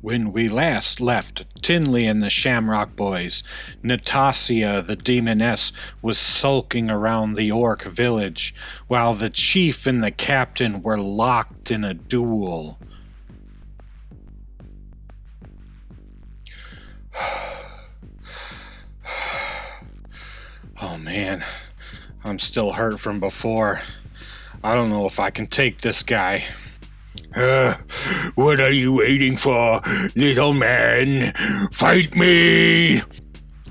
When we last left Tinley and the Shamrock boys, Natasha the demoness was sulking around the orc village, while the chief and the captain were locked in a duel. Oh man, I'm still hurt from before. I don't know if I can take this guy. What are you waiting for, little man? Fight me!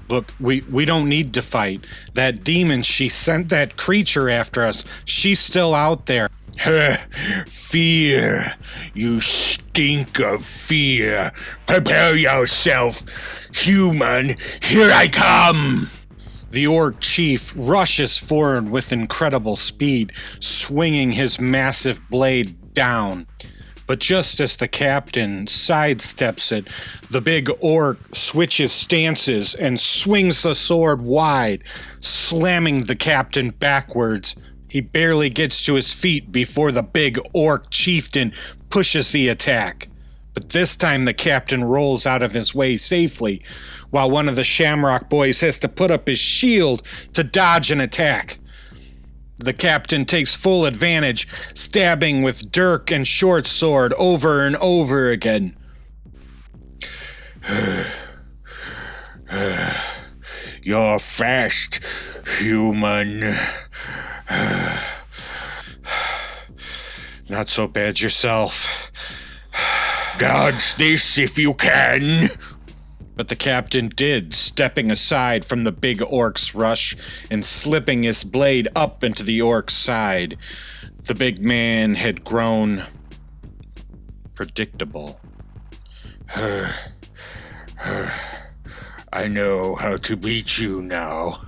Look, we don't need to fight. That demon, she sent that creature after us. She's still out there. Fear. You stink of fear. Prepare yourself, human. Here I come! The orc chief rushes forward with incredible speed, swinging his massive blade down. But just as the captain sidesteps it, the big orc switches stances and swings the sword wide, slamming the captain backwards. He barely gets to his feet before the big orc chieftain pushes the attack. But this time the captain rolls out of his way safely, while one of the Shamrock boys has to put up his shield to dodge an attack. The captain takes full advantage, stabbing with dirk and short sword over and over again. You're fast, human. Not so bad yourself. Dodge this if you can. But the captain did, stepping aside from the big orc's rush and slipping his blade up into the orc's side. The big man had grown predictable. I know how to beat you now.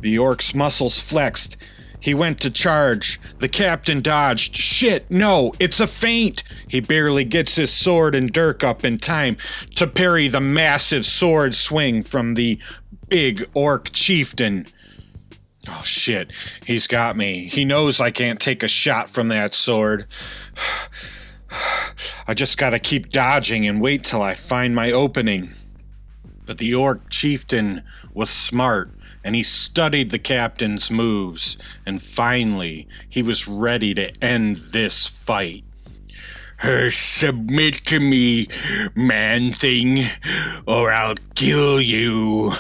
The orc's muscles flexed. He went to charge. The captain dodged. Shit, no, it's a feint. He barely gets his sword and dirk up in time to parry the massive sword swing from the big orc chieftain. Oh shit, he's got me. He knows I can't take a shot from that sword. I just gotta keep dodging and wait till I find my opening. But the orc chieftain was smart, and he studied the captain's moves, and finally, he was ready to end this fight. Submit to me, man thing, or I'll kill you.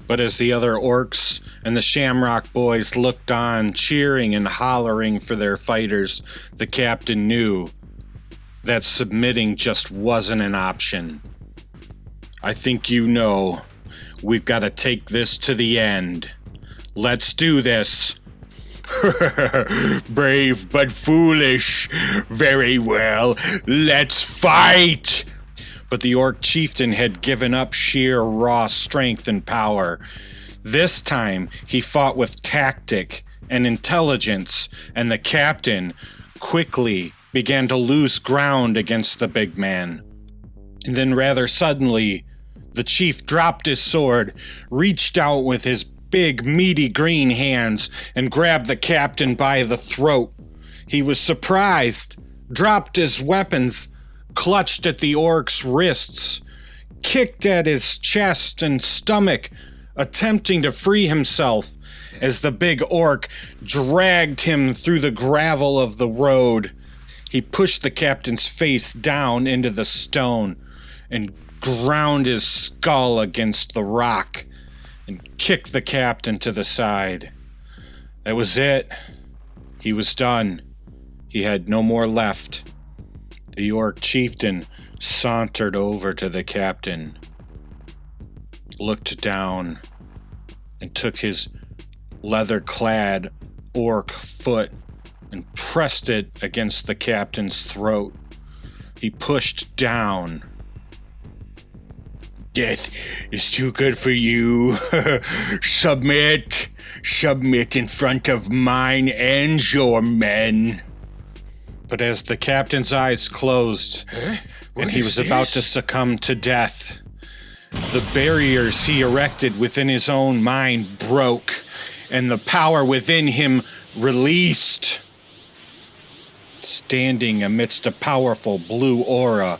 But as the other orcs and the Shamrock boys looked on, cheering and hollering for their fighters, the captain knew that submitting just wasn't an option. I think you know. We've got to take this to the end. Let's do this. Brave but foolish. Very well. Let's fight. But the orc chieftain had given up sheer raw strength and power. This time, he fought with tactic and intelligence, and the captain quickly began to lose ground against the big man. And then rather suddenly, the chief dropped his sword, reached out with his big, meaty green hands, and grabbed the captain by the throat. He was surprised, dropped his weapons, clutched at the orc's wrists, kicked at his chest and stomach, attempting to free himself as the big orc dragged him through the gravel of the road. He pushed the captain's face down into the stone and ground his skull against the rock and kicked the captain to the side. That was it. He was done. He had no more left. The orc chieftain sauntered over to the captain, looked down, and took his leather-clad orc foot and pressed it against the captain's throat. He pushed down. Death is too good for you. Submit. Submit in front of mine and your men. But as the captain's eyes closed, and he was about to succumb to death, the barriers he erected within his own mind broke, and the power within him released. Standing amidst a powerful blue aura,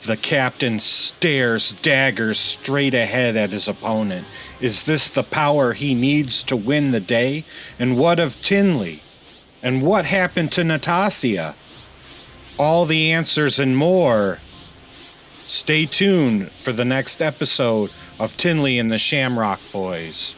the captain stares daggers straight ahead at his opponent. Is this the power he needs to win the day? And what of Tinley? And what happened to Natasha? All the answers and more. Stay tuned for the next episode of Tinley and the Shamrock Boys.